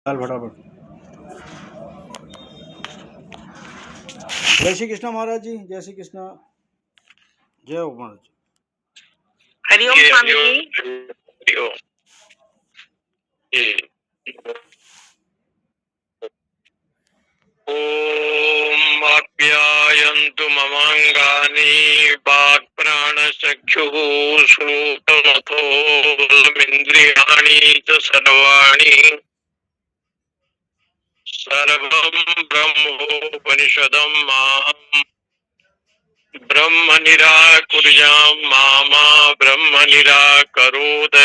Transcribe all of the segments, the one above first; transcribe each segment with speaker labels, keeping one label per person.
Speaker 1: चल फटाफट। जय श्री कृष्ण महाराज जी, जय श्री कृष्ण। जय हो महाराज जी।
Speaker 2: हरिओम स्वामी जी। हरिओम। ओम आप्यायन्तु ममांगानि वाक्प्राणचक्षुः श्रोत्रमथो बलमिन्द्रियाणि च सर्वाणि सर्वं ब्रह्मोपनिषदं माहं ब्रह्म निराकुर्यां मा ब्रह्म निराकरोत्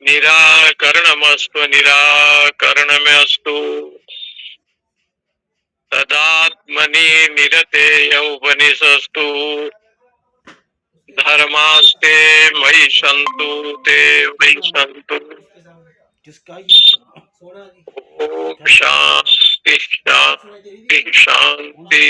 Speaker 2: निराकरणमस्तु निराकरणमस्तु तदात्मनि निरतेय उपनिषस्तु धर्मास्ते मयि सन्तु ते मयि सन्तु। ओम शांति शांति शांति।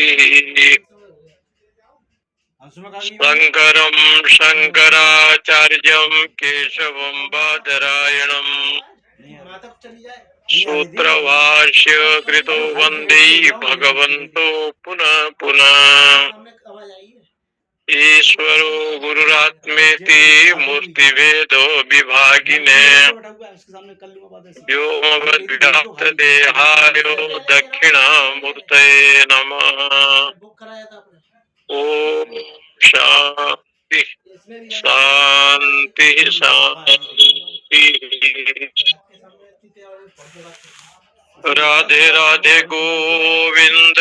Speaker 2: शंकरं शंकराचार्यं केशवं बादरायणं सूत्रभाष्य कृतो वन्दे भगवन्तो पुनः पुनः। ईश्वरो गुरुरात्मेति मूर्तिभेदो विभागिने व्योमवद्व्याप्त देहायो दक्षिणामूर्तये नमः। ओम शांति शांति शांति। राधे राधे गोविंद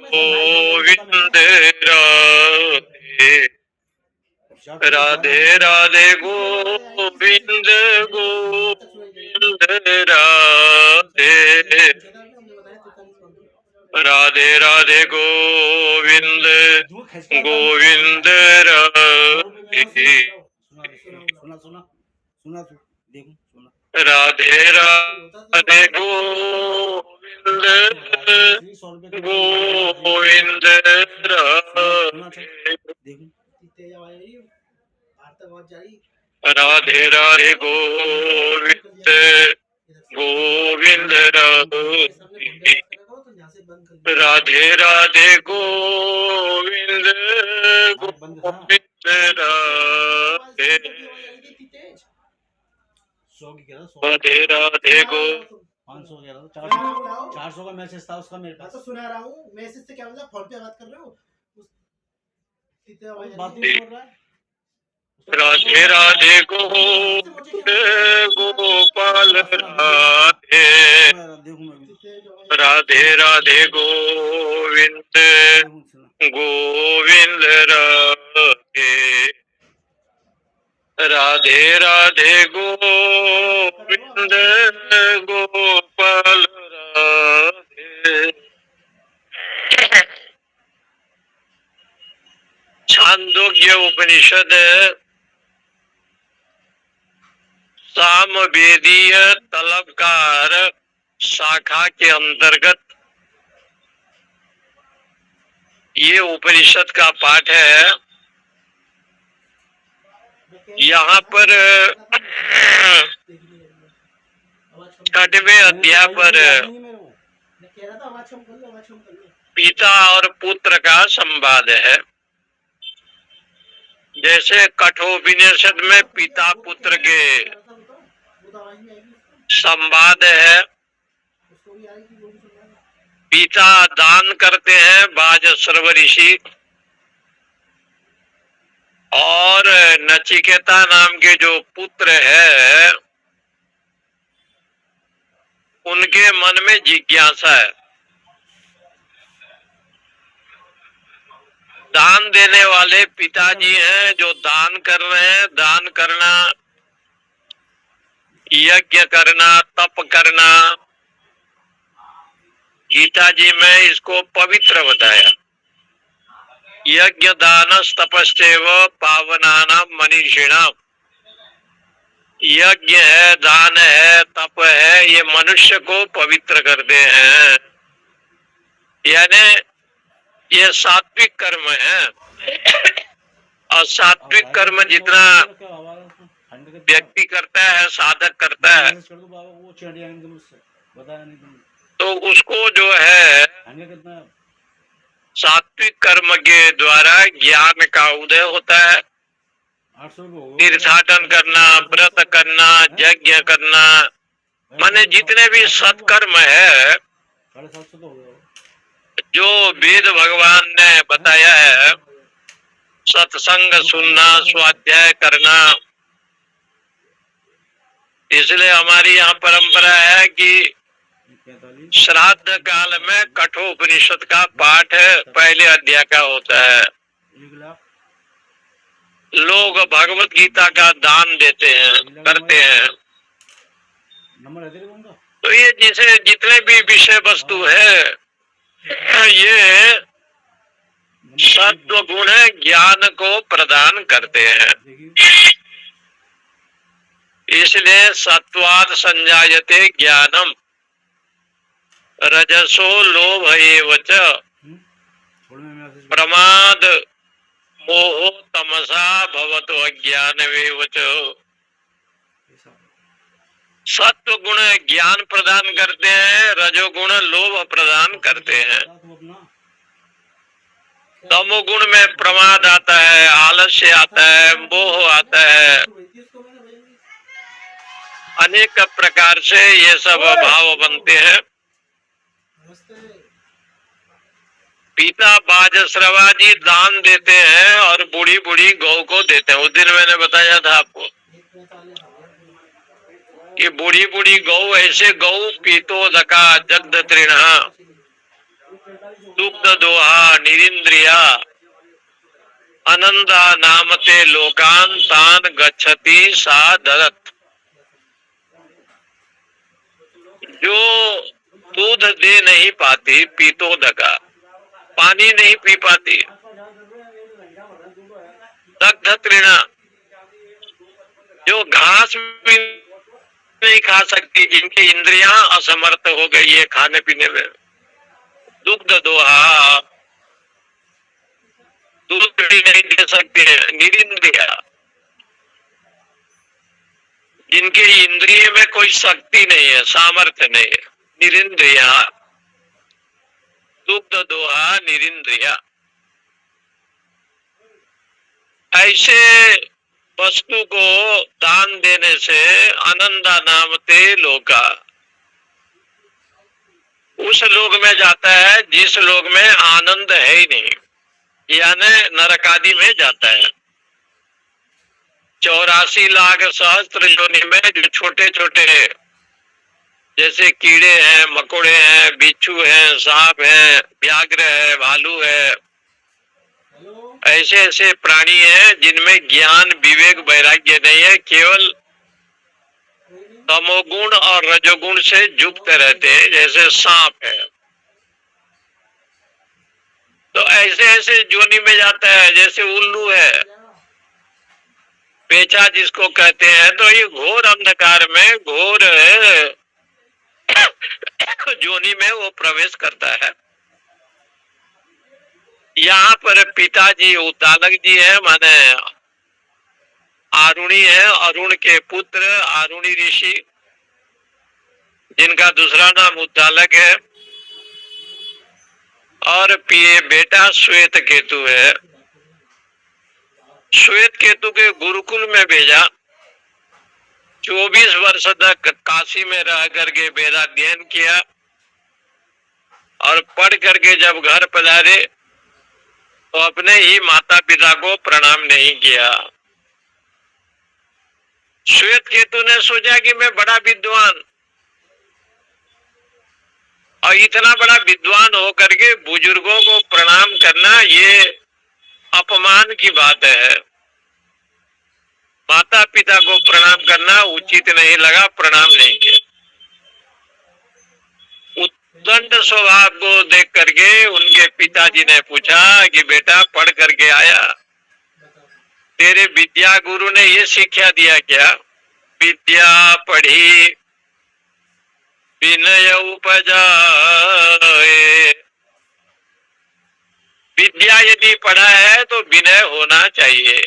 Speaker 2: गोविंद राधे राधे राधे गोविंद गोविंद राधे राधे राधे गोविंद गोविंद राधे राधे राधे गोविंद गोविंद राधे राधे गोविंद गोविंद राधे राधे गोविंद गोविंद राधे राधे राधे गो
Speaker 1: 500 400 का मैसेज था उसका मेरे पास। तो सुना रहा हूँ मैसेज से क्या मतलब फोन पे बात कर रहे हो बात नहीं कर रहा है।
Speaker 2: राधे राधे गोपाल राधे राधे राधे गोविंद गोविंद राधे राधे राधे गोविंद गोपाल राधे। छांदोग्य उपनिषद सामवेदीय तलबकार शाखा के अंतर्गत ये उपनिषद का पाठ है। यहाँ पर 6वें अध्याय पर पिता और पुत्र का संवाद है। जैसे कठोपनिषद में पिता पुत्र के संवाद है। पिता दान करते हैं वाजश्रव ऋषि और नचिकेता नाम के जो पुत्र है उनके मन में जिज्ञासा है। दान देने वाले पिताजी हैं जो दान कर रहे हैं। दान करना, यज्ञ करना, तप करना, गीता जी में इसको पवित्र बताया। यज्ञ दानस तपस्यैव पावनानां मनीषिणाम्। यज्ञ है, दान है, तप है, ये मनुष्य को पवित्र करते हैं। यानी ये सात्विक कर्म है। और सात्विक कर्म जितना व्यक्ति करता है, साधक करता है,
Speaker 1: मैसेज कर दो बाबा, वो चढ़ जाएंगे तुम उससे, बताया नहीं तुमने।
Speaker 2: तो उसको जो है
Speaker 1: आएंगे कितना है?
Speaker 2: सात्विक कर्म के द्वारा ज्ञान का उदय होता है।
Speaker 1: 800 रुपये हो गए।
Speaker 2: तीर्थाटन करना, व्रत करना, यज्ञ करना, माने जितने भी सत्कर्म है
Speaker 1: 750 तो हो गया।
Speaker 2: जो वेद भगवान ने बताया है, सत्संग सुनना, स्वाध्याय करना। इसलिए हमारी यहाँ परंपरा है कि
Speaker 1: 45
Speaker 2: श्राद्ध काल में कठोपनिषद का पाठ पहले अध्याय का होता है।
Speaker 1: 1 लाख
Speaker 2: लोग भगवत गीता का दान देते हैं, करते हैं।
Speaker 1: नंबर है तेरे उनका?
Speaker 2: तो ये जिसे जितने भी विषय वस्तु है, ये सत्व गुण ज्ञान को प्रदान करते हैं।
Speaker 1: देखिए
Speaker 2: इसलिए सत्वाद संजायते ज्ञानम, रजसो लोभ एव च,
Speaker 1: थोड़े में मैसेज
Speaker 2: प्रमाद मोहो तमसा भवतो अज्ञानमेव च। सत्व गुण ज्ञान प्रदान करते हैं, रजोगुण लोभ प्रदान करते हैं।
Speaker 1: तुम अपना
Speaker 2: तमोगुण में प्रमाद आता है, आलस्य आता है, मोह आता है, अनेक प्रकार से ये सब भाव बनते हैं। पिता बाजश्रवा जी दान देते हैं और बूढ़ी बूढ़ी गौ को देते हैं। उस दिन मैंने बताया था आपको कि बूढ़ी बूढ़ी गौ, ऐसे गौ पीतोदका जगद तृणा दुग्ध दोहा निरिंद्रिया अनंदा नामते लोकान तान गच्छति सा दरत। जो दूध दे नहीं पाती, पीतोदका, पानी नहीं पी पाती, दग्ध तृणा, जो घास भी नहीं खा सकती, जिनकी इंद्रियां असमर्थ हो गई है खाने पीने में, दुग्ध दोहा, दूध भी नहीं दे सकते, निरिंद्रिया, जिनकी इंद्रिय में कोई शक्ति नहीं है, सामर्थ्य नहीं है, निरिंद्रिया, दुग्ध दोहा निरिंद्रिया। ऐसे वस्तु को दान देने से आनंदा नामते लोका, उस लोक में जाता है जिस लोक में आनंद है ही नहीं, यानी नरकादि में जाता है। 84 लाख सहस्त्र योनि में जो छोटे छोटे जैसे कीड़े हैं, मकोड़े हैं, बिच्छू हैं, सांप हैं, व्याघ्र है, भालू है, ऐसे ऐसे प्राणी हैं जिनमें ज्ञान विवेक वैराग्य नहीं है, केवल तमोगुण और रजोगुण से युक्त रहते हैं, जैसे सांप है। तो ऐसे ऐसे जोनी में जाता है, जैसे उल्लू है, पेचा जिसको कहते हैं। तो ये घोर अंधकार में, घोर जोनी में वो प्रवेश करता है। यहाँ पर पिताजी उद्दालक जी है, माने आरुणी है, अरुण के पुत्र आरुणी ऋषि, जिनका दूसरा नाम उद्दालक है, और बेटा श्वेत केतु है। श्वेत केतु के गुरुकुल में भेजा, 24 वर्ष तक काशी में रह करके वेदाध्ययन किया, और पढ़ करके जब घर पधारे तो अपने ही माता पिता को प्रणाम नहीं किया। श्वेत केतु ने सोचा कि मैं बड़ा विद्वान, और इतना बड़ा विद्वान होकर के बुजुर्गों को प्रणाम करना ये अपमान की बात है। माता पिता को प्रणाम करना उचित नहीं लगा, प्रणाम नहीं किया। उद्दंड स्वभाव को देख करके उनके पिताजी ने पूछा कि बेटा पढ़ करके आया, तेरे विद्या गुरु ने ये शिक्षा दिया क्या? विद्या पढ़ी विनय उपजाए। विद्या यदि पढ़ा है तो विनय होना चाहिए।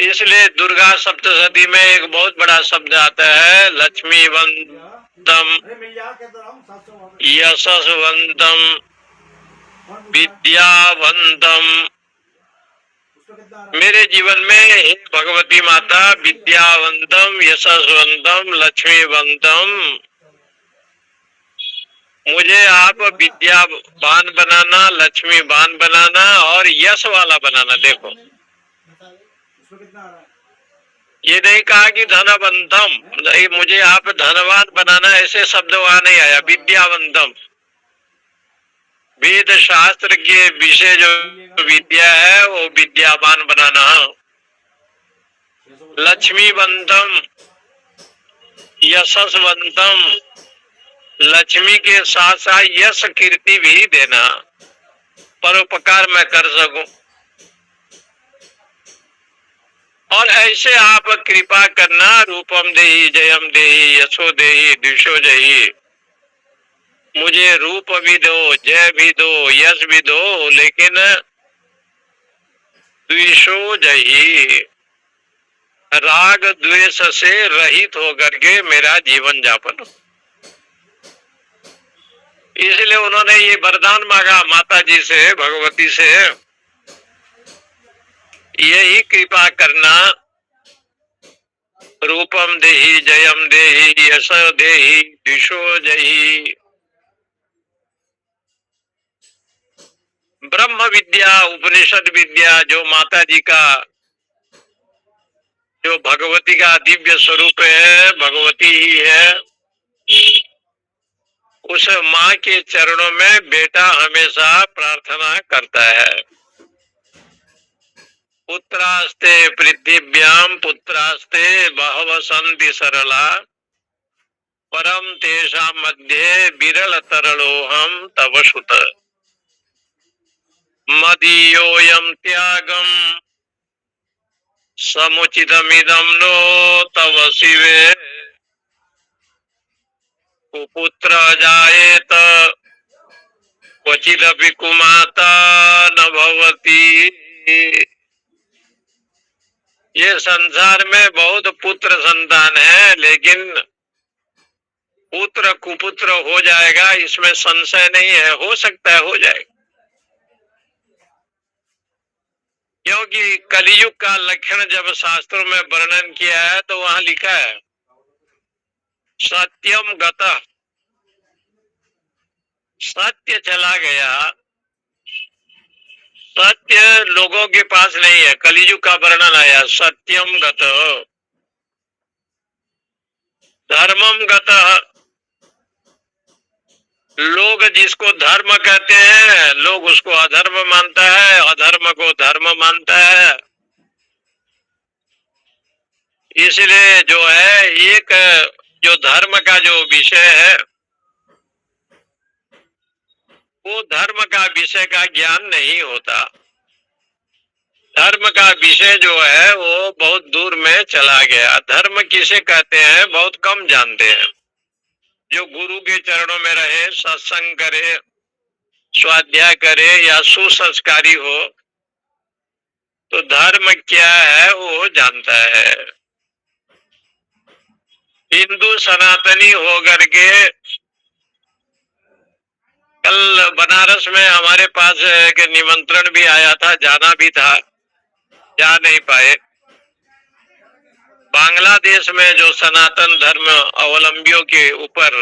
Speaker 2: इसलिए दुर्गा सप्तशती में एक बहुत बड़ा शब्द आता है, लक्ष्मी वंदम, यशस्वंतम, विद्यावंतम। मेरे जीवन में हे भगवती माता, विद्यावंतम, यशस्वंतम, लक्ष्मीवंतम, मुझे आप विद्यावान बनाना, लक्ष्मीवान बनाना और यश वाला बनाना। देखो, ये नहीं कहा कि धनवंतम, मुझे आप धनवान बनाना, ऐसे शब्द वहां नहीं आया। विद्यावंतम, वेद शास्त्र के विषय जो विद्या है वो विद्यावान बनाना। लक्ष्मीवंतम, यशस्वंतम, लक्ष्मी के साथ साथ यश कीर्ति भी देना, परोपकार मैं कर सकूं। और ऐसे आप कृपा करना, रूपम देहि, जयम देहि, यशो देहि, द्विषो जहि। मुझे रूप भी दो, जय भी दो, यश भी दो, लेकिन द्विषो जहि, राग द्वेष से रहित होकर के मेरा जीवन यापन। इसलिए उन्होंने ये वरदान मांगा माता जी से, भगवती से, यही कृपा करना, रूपम देहि, जयम देहि, यश देहि, द्विषो जहि। ब्रह्म विद्या, उपनिषद विद्या, जो माता जी का, जो भगवती का दिव्य स्वरूप है, भगवती ही है, उस माँ के चरणों में बेटा हमेशा प्रार्थना करता है। पुत्रास्ते पृथिव्याम, पुत्रास्ते बहव सन्ति सरला, परम तेषां मध्ये विरल तरलोहम तव सुत। मदीयोऽयं त्यागम समुचितमिदं नो तव शिवे, कुपुत्र जायेत क्वचिदपि कुमाता न भवति। ये संसार में बहुत पुत्र संतान है, लेकिन पुत्र कुपुत्र हो जाएगा इसमें संशय नहीं है। हो सकता है हो जाएगा, क्योंकि कलियुग का लक्षण जब शास्त्रों में वर्णन किया है तो वहां लिखा है सत्यम गतः, सत्य चला गया, सत्य लोगों के पास नहीं है। कलियुग का वर्णन आया, सत्यम गतः, धर्मम गतः, लोग जिसको धर्म कहते हैं लोग उसको अधर्म मानता है, अधर्म को धर्म मानता है। इसलिए जो है, एक जो धर्म का जो विषय है वो धर्म का विषय का ज्ञान नहीं होता। धर्म का विषय जो है वो बहुत दूर में चला गया। धर्म किसे कहते हैं बहुत कम जानते हैं। जो गुरु के चरणों में रहे, सत्संग करे, स्वाध्याय करे या सुसंस्कारी हो, तो धर्म क्या है वो जानता है। हिंदू सनातनी होकर के कल बनारस में हमारे पास एक निमंत्रण भी आया था, जाना भी था, जा नहीं पाए। बांग्लादेश में जो सनातन धर्म अवलंबियों के ऊपर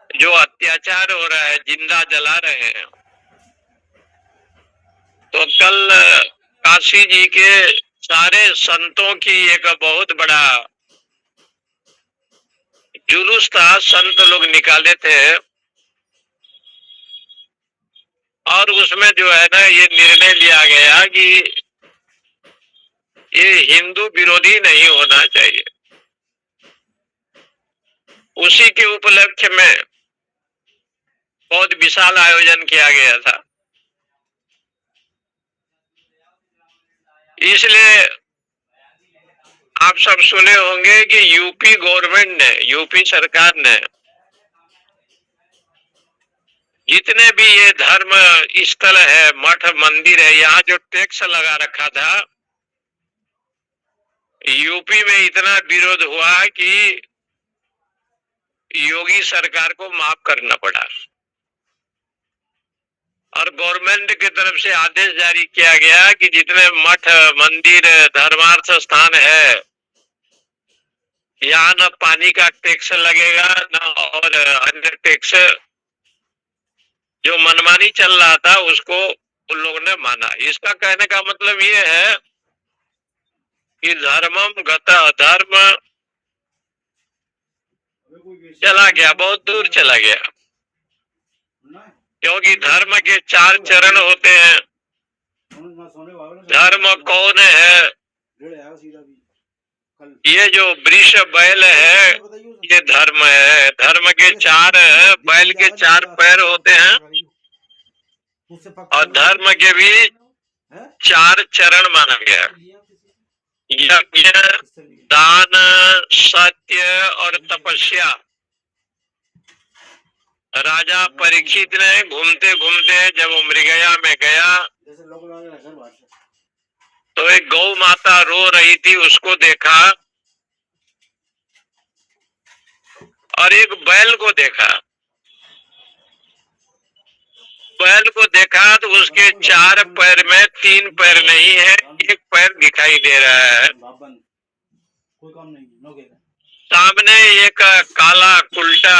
Speaker 2: जो अत्याचार हो रहा है, जिंदा जला रहे हैं, तो कल काशी जी के सारे संतों की एक बहुत बड़ा जुलूस था, संत लोग निकाले थे, और उसमें जो है ना ये निर्णय लिया गया कि ये हिंदू विरोधी नहीं होना चाहिए। उसी के उपलक्ष्य में बहुत विशाल आयोजन किया गया था। इसलिए आप सब सुने होंगे कि यूपी गवर्नमेंट ने, यूपी सरकार ने जितने भी ये धर्म स्थल है, मठ मंदिर है, यहाँ जो टैक्स लगा रखा था यूपी में इतना विरोध हुआ कि योगी सरकार को माफ करना पड़ा और गवर्नमेंट की तरफ से आदेश जारी किया गया कि जितने मठ मंदिर धर्मार्थ स्थान है यहाँ न पानी का टैक्स लगेगा न और अन्य टैक्स। जो मनमानी चल रहा था उसको उन लोगों ने माना। इसका कहने का मतलब ये है कि धर्मम गतः धर्म चला गया, बहुत दूर चला गया, क्योंकि धर्म के 4 चरण होते हैं। धर्म कौन है? ये जो वृष बैल है ये धर्म है। धर्म के 4 बैल के 4 पैर होते हैं और धर्म के भी 4 चरण माना गया। यज्ञ, दान, सत्य और तपस्या। राजा परीक्षित ने घूमते घूमते जब वो मृगया में गया तो एक गौ माता रो रही थी, उसको देखा और एक बैल को देखा। बैल को देखा तो उसके 4 पैर में 3 पैर नहीं है, एक पैर दिखाई दे रहा है। सामने एक काला उल्टा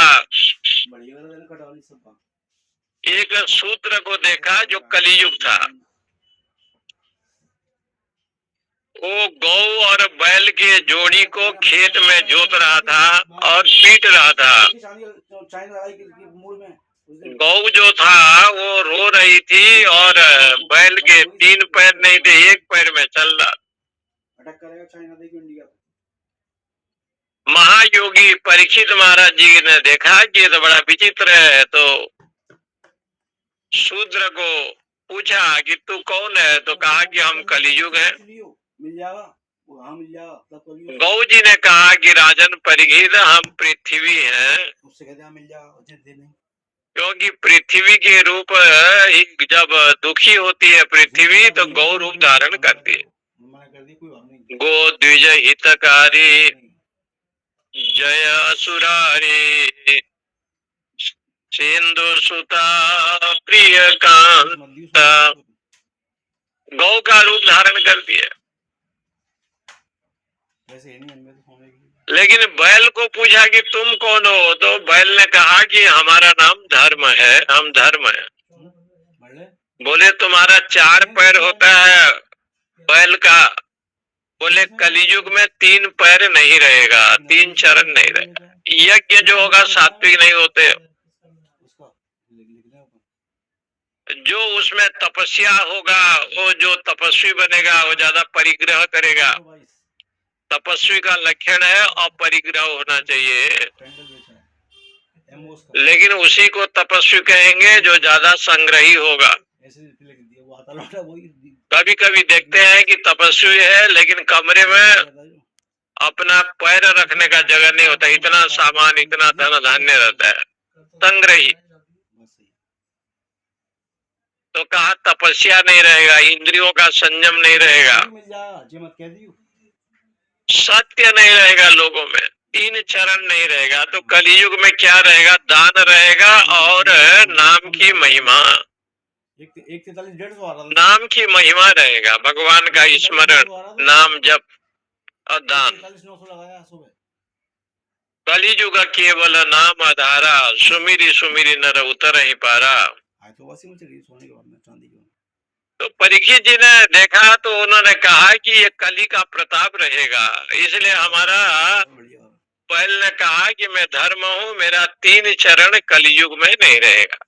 Speaker 2: एक सूत्र को देखा जो कलियुग था। वो गौ और बैल के जोड़ी को खेत में जोत रहा था और पीट रहा था। गौ जो था वो रो रही थी और बैल के 3 पैर नहीं थे, एक पैर में चल रहा। महायोगी परीक्षित महाराज जी ने देखा कि ये तो बड़ा विचित्र है, तो शूद्र को पूछा कि तू कौन है? तो कहा कि हम कलियुग हैं। गौ जी ने कहा कि राजन परीक्षित हम पृथ्वी हैं, क्योंकि पृथ्वी के रूप जब दुखी होती है पृथ्वी तो गौ रूप धारण करती है। गो द्विज हितकारी जय असुरारी सिंधु सुता प्रिय कांता। गौ का रूप धारण करती है। लेकिन बैल को पूछा कि तुम कौन हो? तो बैल ने कहा कि हमारा नाम धर्म है, हम धर्म है। बोले तुम्हारा 4 पैर होता है बैल का। बोले कलियुग में 3 पैर नहीं रहेगा, 3 चरण नहीं रहेगा। यज्ञ जो होगा सात्विक नहीं होते। जो उसमें तपस्या होगा वो जो तपस्वी बनेगा वो ज्यादा परिग्रह करेगा। तपस्वी का लक्षण है अपरिग्रह होना चाहिए। लेकिन उसी को तपस्वी कहेंगे जो ज्यादा संग्रही होगा। कभी कभी देखते हैं कि तपस्वी है लेकिन कमरे में अपना पैर रखने का जगह नहीं होता, इतना सामान इतना धन धान्य रहता है, संग्रही। तो कहा तपस्या नहीं रहेगा, इंद्रियों का संयम नहीं रहेगा, सत्य नहीं रहेगा, लोगों में 3 चरण नहीं रहेगा। तो कलियुग में क्या रहेगा? दान रहेगा और नाम की महिमा, नाम की महिमा रहेगा, भगवान का स्मरण, नाम जप और दान। कलियुग केवल नाम आधारा, सुमिरी सुमिरी नर उतर ही पारा। तो परीक्षित जी ने देखा तो उन्होंने कहा कि ये कली का प्रताप रहेगा, इसलिए हमारा बैल ने कहा कि मैं धर्म हूँ, मेरा 3 चरण कलियुग में नहीं रहेगा,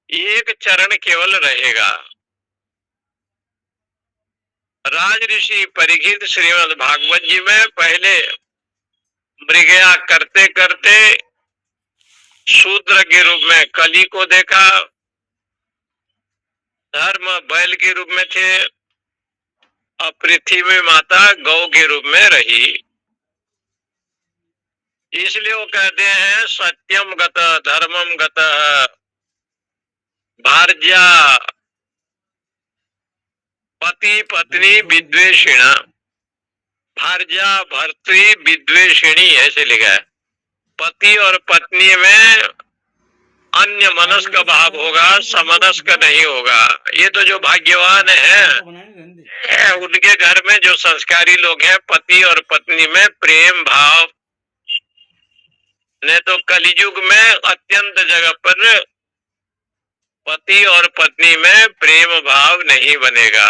Speaker 2: 1 चरण केवल रहेगा। राज ऋषि परीक्षित श्रीमद् भागवत जी में पहले मृगया करते करते शूद्र के रूप में कली को देखा, धर्म बैल के रूप में थे और पृथ्वी माता गौ के रूप में रही। इसलिए वो कहते हैं सत्यम गत धर्मम गत भार्या पति पत्नी विद्वेषिणा। भार्या भर्तृ विद्वेषिणी ऐसे लिखा है। पति और पत्नी में अन्य मनस्क भाव होगा, समनस्क नहीं होगा। ये तो जो भाग्यवान है उनके घर में जो संस्कारी लोग हैं, पति और पत्नी में प्रेम भाव, नहीं तो कलियुग में अत्यंत जगह पर पति और पत्नी में प्रेम भाव नहीं बनेगा।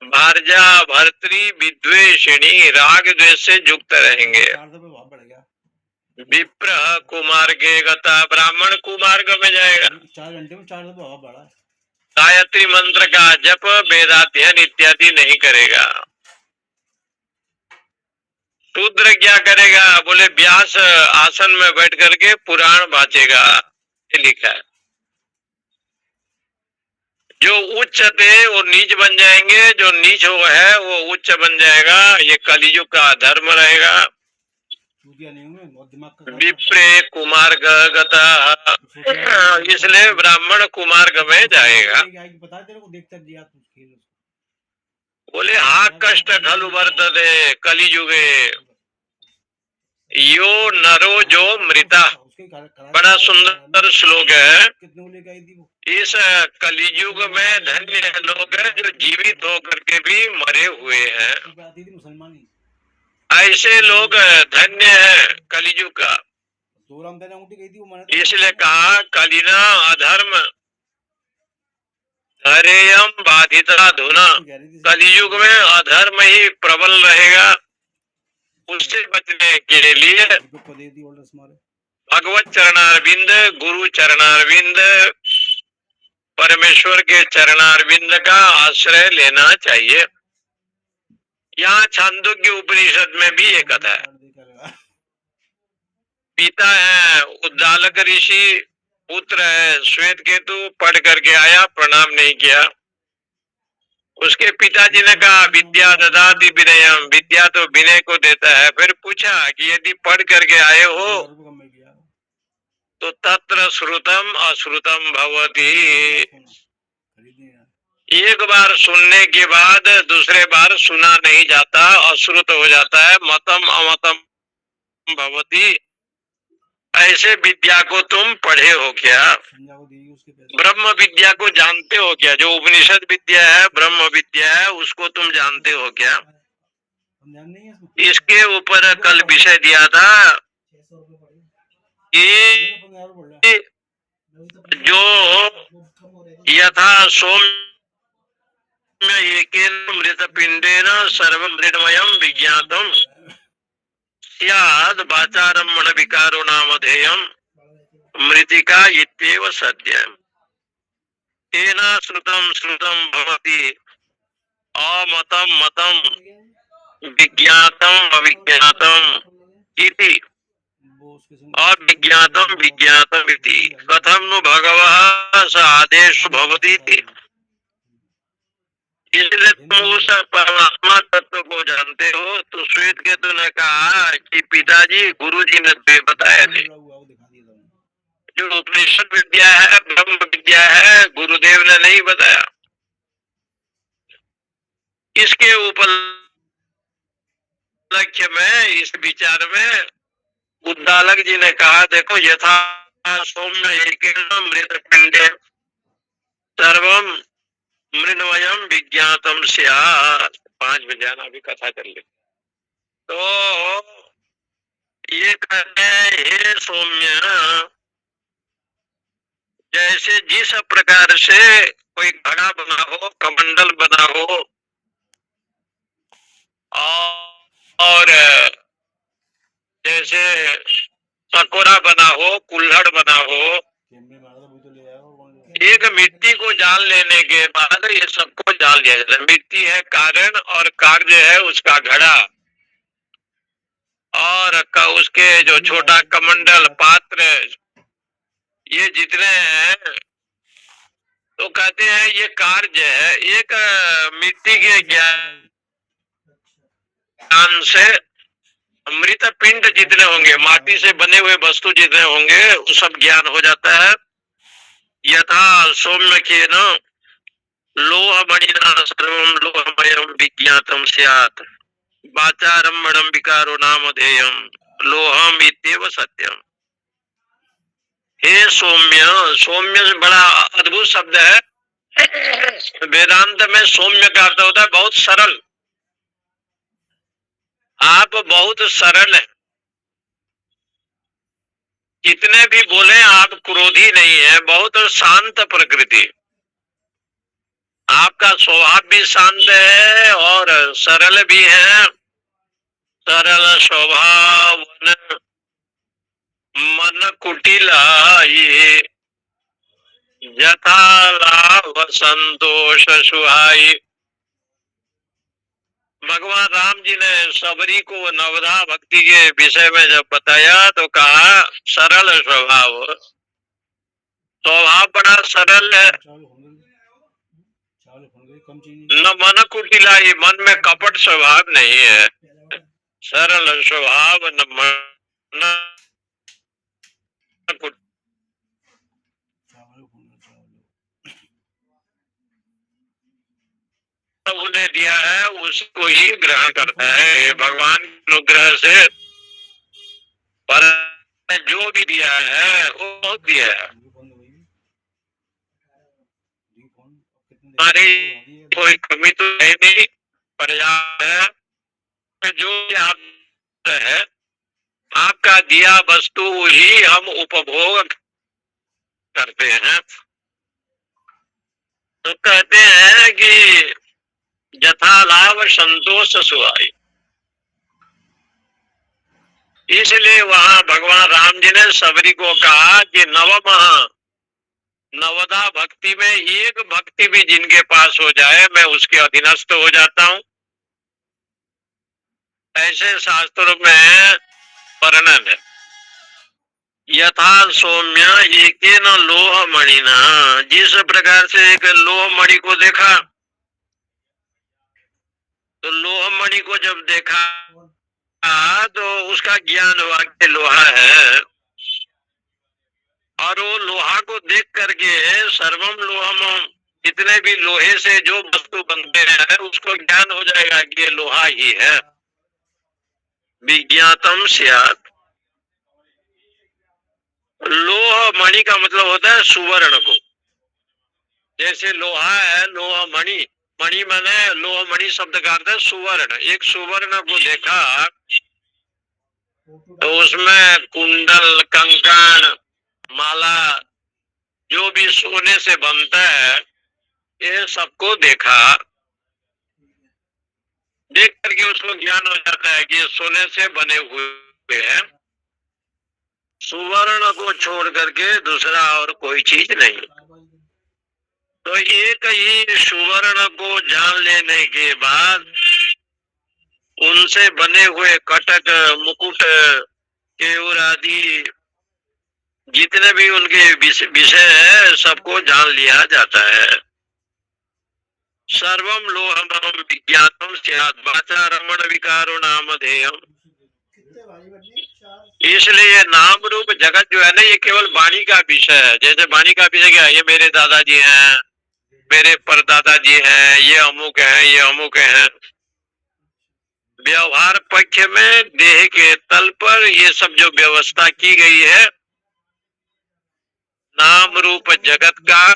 Speaker 2: भार्या भर्तृ विद्वेषिणी, राग द्वेष से युक्त रहेंगे। विप्र कुमार्गे गता, ब्राह्मण कुमार्ग में जाएगा।
Speaker 1: 4 घंटे में 4 भाव बढ़ा।
Speaker 2: गायत्री मंत्र का जप, वेदाध्ययन इत्यादि नहीं करेगा। शूद्र क्या करेगा? बोले व्यास आसन में बैठ करके पुराण बाँचेगा, ये लिखा है। जो उच्च थे वो नीच बन जाएंगे, जो नीच हो है वो उच्च बन जाएगा। ये कलियुग का धर्म रहेगा। विप्रे कुमार्ग गता, इसलिए ब्राह्मण कुमार्ग में जाएगा। बोले हा कष्ट खलु वर्तते कलियुगे यो नरो जो मृता। बड़ा सुंदर श्लोक है। इस कलियुग में धन्य लोग हैं जो जीवित होकर के भी मरे हुए हैं। ऐसे लोग धन्य है कलियुग का। इसलिए कहा कलिना अधर्म हरेयम बाधिता धुना। कलियुग में अधर्म ही प्रबल रहेगा। उससे बचने के लिए भगवत चरणारविंद, गुरु चरणारविंद, परमेश्वर के चरणारविंद का आश्रय लेना चाहिए। यहाँ छांदोग्य उपनिषद में भी ये कथा है। पिता है उद्दालक ऋषि, पुत्र है श्वेत केतु, पढ़ करके आया, प्रणाम नहीं किया। उसके पिताजी ने कहा विद्या ददाति विनयम, विद्या तो विनय को देता है। फिर पूछा कि यदि पढ़ करके आए हो तो तत्र श्रुतम अश्रुतम भवति। एक बार सुनने के बाद दूसरे बार सुना नहीं जाता, अश्रुत हो जाता है। मतम अमतम भवति। ऐसे विद्या को तुम पढ़े हो क्या? ब्रह्म विद्या को जानते हो क्या? जो उपनिषद विद्या है, ब्रह्म विद्या है, उसको तुम जानते हो क्या? इसके ऊपर कल विषय दिया था कि जो यथा सौम्य एकेन मृत पिंडेन सर्वं मृण्मयं विज्ञातम् स्याद् वाचारम्भण विकारो नामधेयम् मृतिका इत्येव सत्यम्। तेन श्रुतं श्रुतं भवति अमतं मतं विज्ञातम् अविज्ञातम् इति। अविज्ञातम् विज्ञातम् इति कथं नु भगवः स आदेशो भवति इति। इसलिए तुम उस परमात्मा तत्व को जानते हो। तो श्वेत केतु ने कहा कि पिताजी गुरुजी ने तो बताया नहीं। जो उपनिषद विद्या है, ब्रह्म विद्या है, गुरुदेव ने नहीं बताया। इसके उपलक्ष्य में, इस विचार में उद्दालक जी ने कहा देखो यथा सौम्य एकेन मृत पिंडे सर्वम मृण्मयम् विज्ञातम् स्यात्। 5 बजे आना, भी कथा कर ले। तो ये कहते हैं हे सौम्य, जैसे जिस प्रकार से कोई घड़ा बना हो, कमंडल बना हो और जैसे सकोरा बना हो, कुल्हड़ बना हो, एक मिट्टी को जान लेने के बाद ये सबको जान लिया जाता है। मिट्टी है कारण और कार्य है उसका घड़ा, और उसके जो छोटा कमंडल पात्र ये जितने हैं, तो कहते हैं ये कार्य है। एक मिट्टी के ज्ञान से मृत पिंड जितने होंगे, माटी से बने हुए वस्तु जितने होंगे, वो सब ज्ञान हो जाता है। यथा सौम्य के न लोहमणिना सर्वं लोहमयं विज्ञातं स्यात्, वाचारम्भणं विकारो नामधेयम्, लोहम इत्येव सत्यम। हे सौम्य, सौम्य से बड़ा अद्भुत शब्द है। वेदांत में सौम्य का अर्थ होता है बहुत सरल। आप बहुत सरल हैं, कितने भी बोले आप क्रोधी नहीं है, बहुत शांत प्रकृति। आपका स्वभाव भी शांत है और सरल भी है। सरल स्वभाव मन कुटिला ये, यथा लाभ संतोष सुहाई। भगवान राम जी ने सबरी को नवधा भक्ति के विषय में जब बताया तो कहा सरल स्वभाव, स्वभाव बड़ा सरल है। न मन कुटिलाई, मन में कपट स्वभाव नहीं है। सरल स्वभाव न मन उन्हें दिया है उसको ही ग्रहण करता है भगवान के अनुग्रह से। पर जो भी दिया है वो बहुत दिया है, हमारी कोई कमी तो है नहीं, पर्याप्त है। जो भी आप है आपका दिया वस्तु ही हम उपभोग करते हैं। तो कहते हैं कि यथा लाभ संतोष सुहाई, इसलिए वहां भगवान राम जी ने सबरी को कहा कि नवदा भक्ति में एक भक्ति भी जिनके पास हो जाए मैं उसके अधीनस्थ हो जाता हूं। ऐसे शास्त्रों में वर्णन है। यथा सौम्य एकेन लोहमणिना, जिस प्रकार से एक लोहमणि को देखा, तो लोहमणि को जब देखा तो उसका ज्ञान हुआ कि लोहा है, और वो लोहा को देख करके सर्वम लोहम, जितने भी लोहे से जो वस्तु बनते हैं उसको ज्ञान हो जाएगा कि ये लोहा ही है। विज्ञातम स्यात्, लोह मणि का मतलब होता है सुवर्ण को। जैसे लोहा है लोह मणि, मणि माने लोह मणि शब्द का अर्थ है सुवर्ण। एक सुवर्ण को देखा तो उसमें कुंडल कंकण माला जो भी सोने से बनता है ये सबको देखा, देख करके उसको ज्ञान हो जाता है कि ये सोने से बने हुए हैं। सुवर्ण को छोड़ करके दूसरा और कोई चीज नहीं। तो एक ही सुवर्ण को जान लेने के बाद उनसे बने हुए कटक मुकुट केयूर आदि जितने भी उनके विषय है सबको जान लिया जाता है। सर्वम लोहमं विज्ञातम स्यात्, वाचारम्भण विकारो नामधेयम्। इसलिए नाम रूप जगत जो है ना, ये केवल वाणी का विषय है। जैसे वाणी का विषय क्या है, ये मेरे दादाजी हैं, मेरे परदादाजी हैं, ये अमुक है, ये अमुक है। व्यवहार पक्ष में देह के तल पर ये सब जो व्यवस्था की गई है नाम रूप जगत का,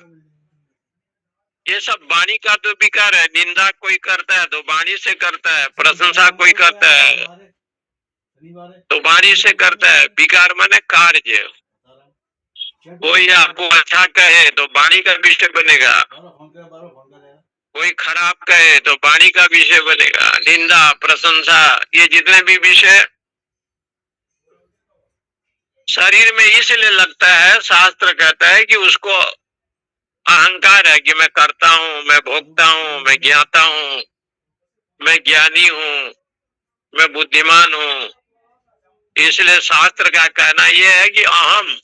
Speaker 2: ये सब वाणी का तो विकार है। निंदा कोई करता है तो वाणी से करता है, प्रशंसा कोई करता है तो वाणी से करता है। विकार माने कार्य। कोई आपको अच्छा कहे तो वाणी का विषय बनेगा, कोई खराब कहे तो वाणी का विषय बनेगा। निंदा प्रशंसा ये जितने भी विषय शरीर में इसलिए लगता है, शास्त्र कहता है कि उसको अहंकार है कि मैं करता हूँ, मैं भोगता हूँ, मैं ज्ञाता हूँ, मैं ज्ञानी हूँ, मैं बुद्धिमान हूँ। इसलिए शास्त्र का कहना यह है कि अहम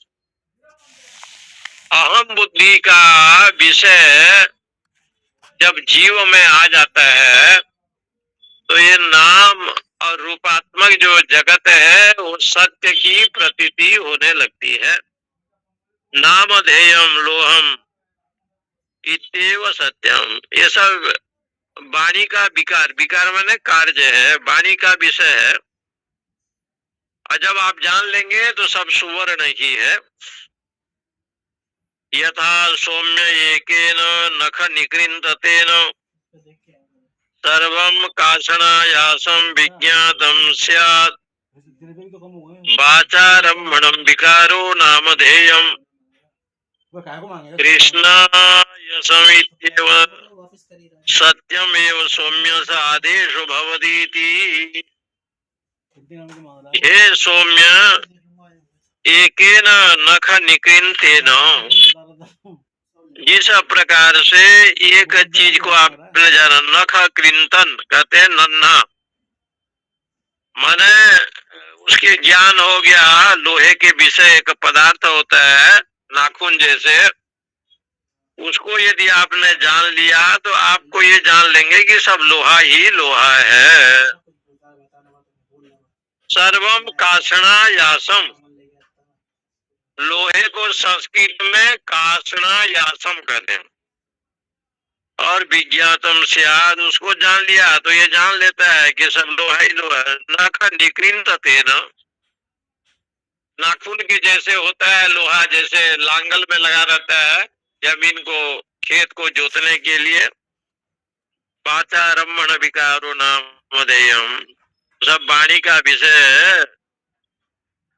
Speaker 2: बुद्धि का विषय जब जीव में आ जाता है तो ये नाम और रूपात्मक जो जगत है वो सत्य की प्रतीति होने लगती है। नामधेयम लोहम, इत्येव सत्यम। ये सब वाणी का विकार, विकार माने कार्य है, वाणी का विषय है। और जब आप जान लेंगे तो सब सुवर्ण ही है। यथा सौम्य एकेन नख निकृंततेन सर्वं काषणायासं विज्ञातं स्यात्। वाचारम्भणं विकारो नामधेयम् कृष्णायसमित्येव सत्यमेव सौम्य स आदेशो भवतीति। हे सौम्य, एकेन नख निकृंतेन, जिस प्रकार से एक चीज को आपने जाना, नख कृंतन कहते हैं नन्हा, माने उसके ज्ञान हो गया। लोहे के विषय एक पदार्थ होता है नाखून जैसे, उसको यदि आपने जान लिया तो आपको ये जान लेंगे कि सब लोहा ही लोहा है। सर्वम काषणायासम, लोहे को संस्कृत में काषणायासम कहते हैं। और विज्ञातम स्याद, उसको जान लिया तो ये जान लेता है कि सब लोहा ही लोहा है। नख निकृंततेन, नाखून के जैसे होता है लोहा, जैसे लांगल में लगा रहता है जमीन को, खेत को जोतने के लिए। वाचारम्भण विकारो नामधेयम्, सब वाणी का विषय है।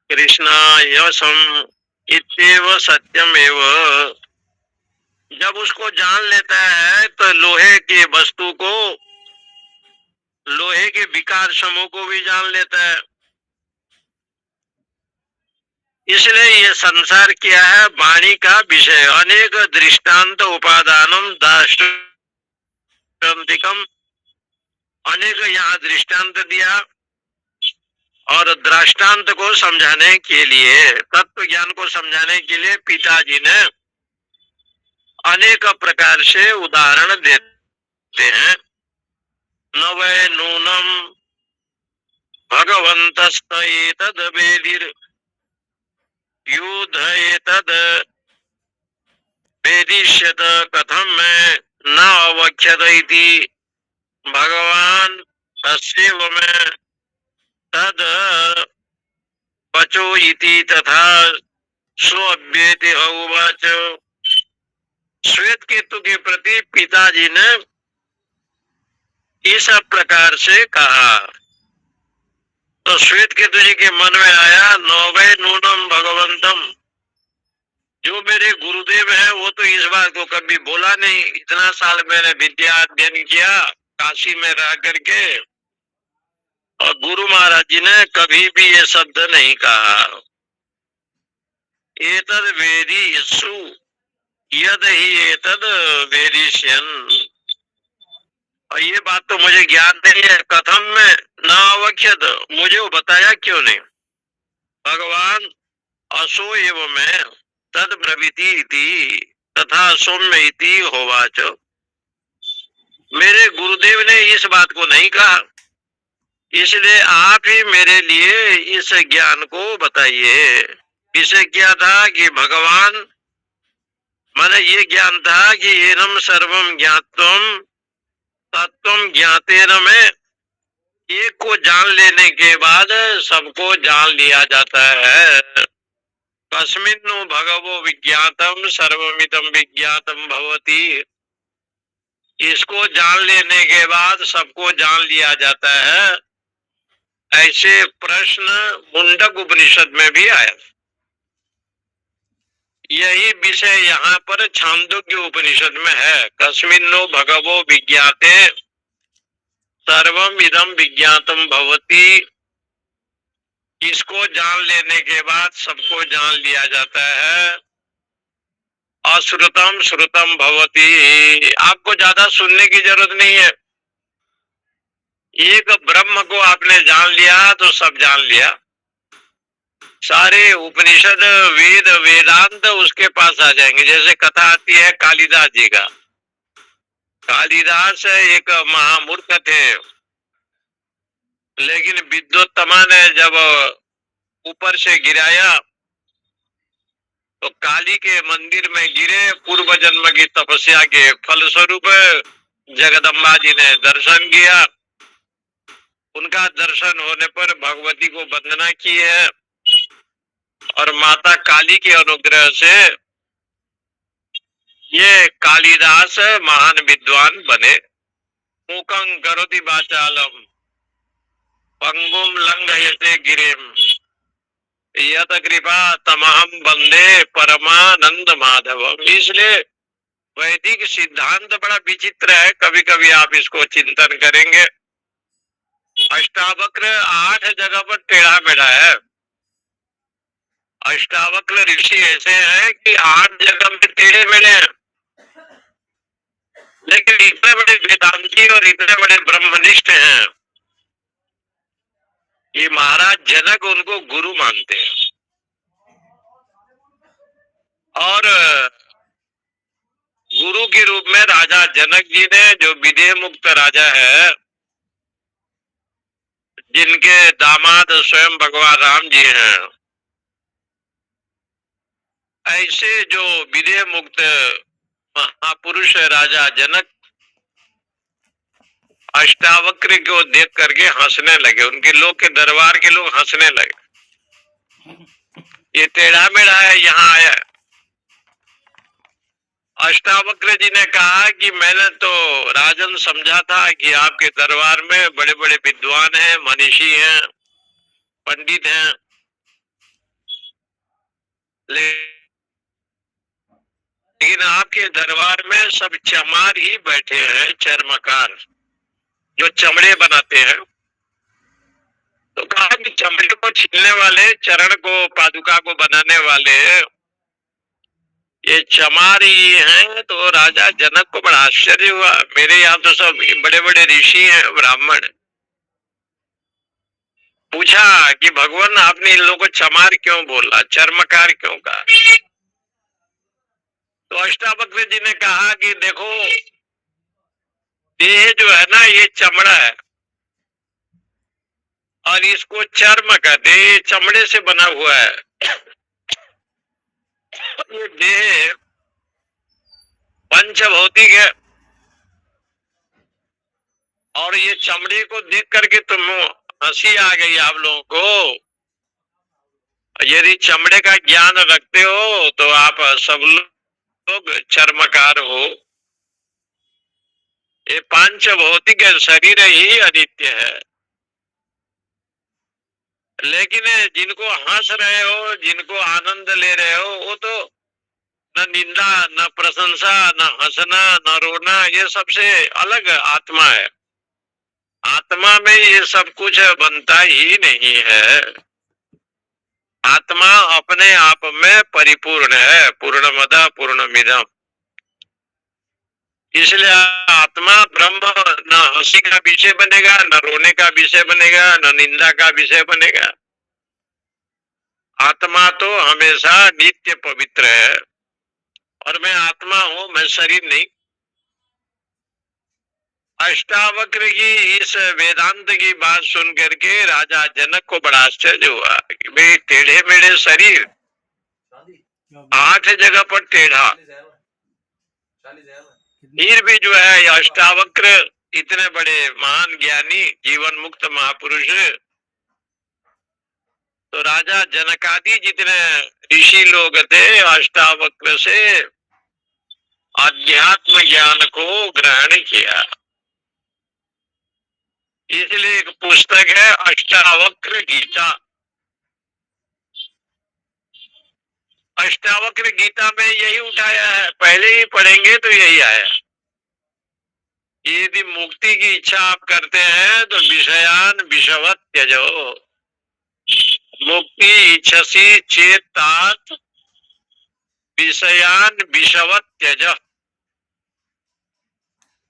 Speaker 2: कृष्णायसम इत्येव सत्यमेव, जब उसको जान लेता है तो लोहे की वस्तु को, लोहे के विकार समूह को भी जान लेता है। इसलिए ये संसार क्या है, वाणी का विषय। अनेक दृष्टांत उपादानम दाष्टान्तिकम, अनेक यहाँ दृष्टांत दिया और दृष्टांत को समझाने के लिए, तत्व ज्ञान को समझाने के लिए पिताजी ने अनेक प्रकार से उदाहरण देते हैं। न वै नूनम भगवन्तस्त एतद् वेदिर युद्ध एतद् वेदिष्यत कथम में न अवक्ष्यत इति भगवान तस्यैव में तद पचो इति तथा स्वव्येति उवाच। श्वेत केतु के प्रति पिताजी ने इस प्रकार से कहा तो श्वेत केतु जी के मन में आया, नौवे नूनम भगवंतम, जो मेरे गुरुदेव हैं वो तो इस बात को कभी बोला नहीं। इतना साल मैंने विद्या अध्ययन किया काशी में रह करके, और गुरु महाराज जी ने कभी भी ये शब्द नहीं कहा। एतद वेदी सु यद ही एतद वेदिष्यन्, और ये बात तो मुझे ज्ञान नहीं है। कथम में न अवक्ष्यत, मुझे वो बताया क्यों नहीं। भगवान असो एव में तद ब्रवीति इति तथा सौम्य इति होवाच, मेरे गुरुदेव ने इस बात को नहीं कहा, इसलिए आप ही मेरे लिए इस ज्ञान को बताइए। इसे क्या था कि भगवान, माने ये ज्ञान था कि एनम सर्वम ज्ञातम तत्वम ज्ञातेन में, एक को जान लेने के बाद सबको जान लिया जाता है। कस्मिन्नु भगवो विज्ञातम सर्वमिदं विज्ञातम भवति, इसको जान लेने के बाद सबको जान लिया जाता है। ऐसे प्रश्न मुंडक उपनिषद में भी आया। यही विषय यहाँ पर छांदोग्य उपनिषद में है। कस्मिन्नो भगवो विज्ञाते सर्वम इदम विज्ञातम भवति, इसको जान लेने के बाद सबको जान लिया जाता है। अश्रुतम श्रुतम भवति, आपको ज्यादा सुनने की जरूरत नहीं है। एक ब्रह्म को आपने जान लिया तो सब जान लिया। सारे उपनिषद वेद वेदांत उसके पास आ जाएंगे। जैसे कथा आती है कालिदास जी का, कालिदास एक महामूर्ख थे, लेकिन विद्वत्तमा ने जब ऊपर से गिराया तो काली के मंदिर में गिरे, पूर्व जन्म की तपस्या के फलस्वरूप जगदम्बा जी ने दर्शन किया। उनका दर्शन होने पर भगवती को वंदना की है और माता काली के अनुग्रह से ये कालिदास महान विद्वान बने। मूकं करोति वाचालम पंगुम लंघयते गिरिम यत कृपा तमहम वंदे परमानंद माधवम। इसलिए वैदिक सिद्धांत बड़ा विचित्र है, कभी कभी आप इसको चिंतन करेंगे। अष्टावक्र 8 जगह पर टेढ़ा मेढ़ा है। अष्टावक्र ऋषि ऐसे हैं कि 8 जगह में टेढ़े मेढ़े हैं, लेकिन इतने बड़े वेदांती और इतने बड़े ब्रह्मनिष्ठ हैं कि महाराज जनक उनको गुरु मानते हैं। और गुरु के रूप में राजा जनक जी ने, जो विदेह मुक्त राजा है, जिनके दामाद स्वयं भगवान राम जी हैं, ऐसे जो विदेह मुक्त महापुरुष राजा जनक अष्टावक्र को देख करके हंसने लगे। उनके लोग के दरबार के लोग हंसने लगे, ये टेढ़ा मेढ़ा है, यहाँ आया। अष्टावक्र जी ने कहा कि मैंने तो राजन समझा था कि आपके दरबार में बड़े बड़े विद्वान हैं, मनीषी हैं, पंडित हैं, लेकिन आपके दरबार में सब चमार ही बैठे हैं, चर्मकार, जो चमड़े बनाते हैं। तो कहा कि चमड़े को छीलने वाले, चरण को, पादुका को बनाने वाले ये चमार ही हैं। तो राजा जनक को बड़ा आश्चर्य हुआ, मेरे यहाँ तो सब बड़े बड़े ऋषि हैं, ब्राह्मण। पूछा कि भगवान आपने इन लोगों को चमार क्यों बोला, चर्मकार क्यों कहा? तो अष्टावक्र जी ने कहा कि देखो, देह जो है ना, ये चमड़ा है और इसको चर्म कहते हैं, ये चमड़े से बना हुआ है। ये देह पंचभौतिक है और ये चमड़े को देख करके तुम हंसी आ गई आप लोगों को। यदि चमड़े का ज्ञान रखते हो तो आप सब लोग चर्मकार हो। ये पांचभौतिक शरीर ही अनित्य है, लेकिन जिनको हंस रहे हो, जिनको आनंद ले रहे हो, वो तो न निंदा, न प्रशंसा, न हंसना, न रोना, ये सबसे अलग आत्मा है। आत्मा में ये सब कुछ बनता ही नहीं है। आत्मा अपने आप में परिपूर्ण है, पूर्णमदा पूर्णमिदम। इसलिए आत्मा ब्रह्म न हंसी का विषय बनेगा, न रोने का विषय बनेगा, न निंदा का विषय बनेगा। आत्मा तो हमेशा नित्य पवित्र है और मैं आत्मा हूं, मैं शरीर नहीं। अष्टावक्र की इस वेदांत की बात सुन करके राजा जनक को बड़ा आश्चर्य हुआ कि भाई टेढ़े मेढ़े शरीर, 8 जगह पर टेढ़ा, फिर भी जो है अष्टावक्र इतने बड़े महान ज्ञानी, जीवन मुक्त महापुरुष। तो राजा जनकादि जितने ऋषि लोग थे, अष्टावक्र से अध्यात्म ज्ञान को ग्रहण किया। इसलिए एक पुस्तक है अष्टावक्र गीता। अष्टावक्र गीता में यही उठाया है, पहले ही पढ़ेंगे तो यही आया। यदि मुक्ति की इच्छा आप करते हैं तो विषयान विषवत त्यजो, मुक्ति इच्छसी चेतात विषयान विषवत त्यज।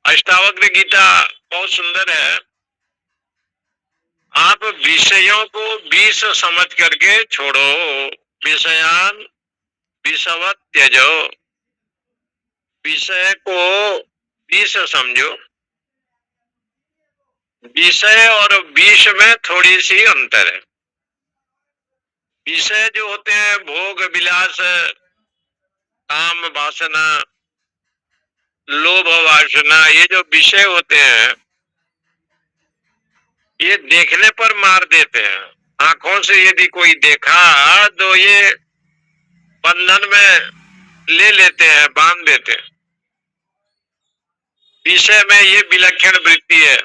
Speaker 2: अष्टावक्र गीता बहुत सुंदर है। आप विषयों को विष समझ करके छोड़ो, विषयान विषवत त्यजो, विषय को विष समझो। विषय और विष में थोड़ी सी अंतर है। विषय जो होते हैं भोग विलास, काम वासना, लोभ वासना, ये जो विषय होते हैं ये देखने पर मार देते हैं। आंखों से यदि कोई देखा तो ये बंधन में ले लेते हैं, बांध देते हैं। विषय में ये विलक्षण वृत्ति है।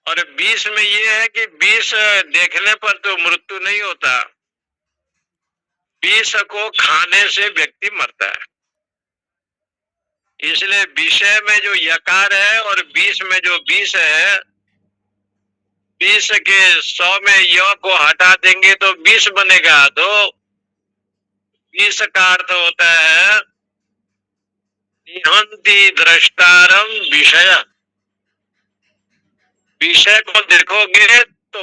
Speaker 2: और विष में ये है कि विष देखने पर तो मृत्यु नहीं होता, विष को खाने से व्यक्ति मरता है। इसलिए विषय में जो यकार है और विष में जो विष है, विष के 100 में य को हटा देंगे तो विष बनेगा। तो विष का अर्थ होता है निहंति द्रष्टारम विषय। विषय को देखोगे तो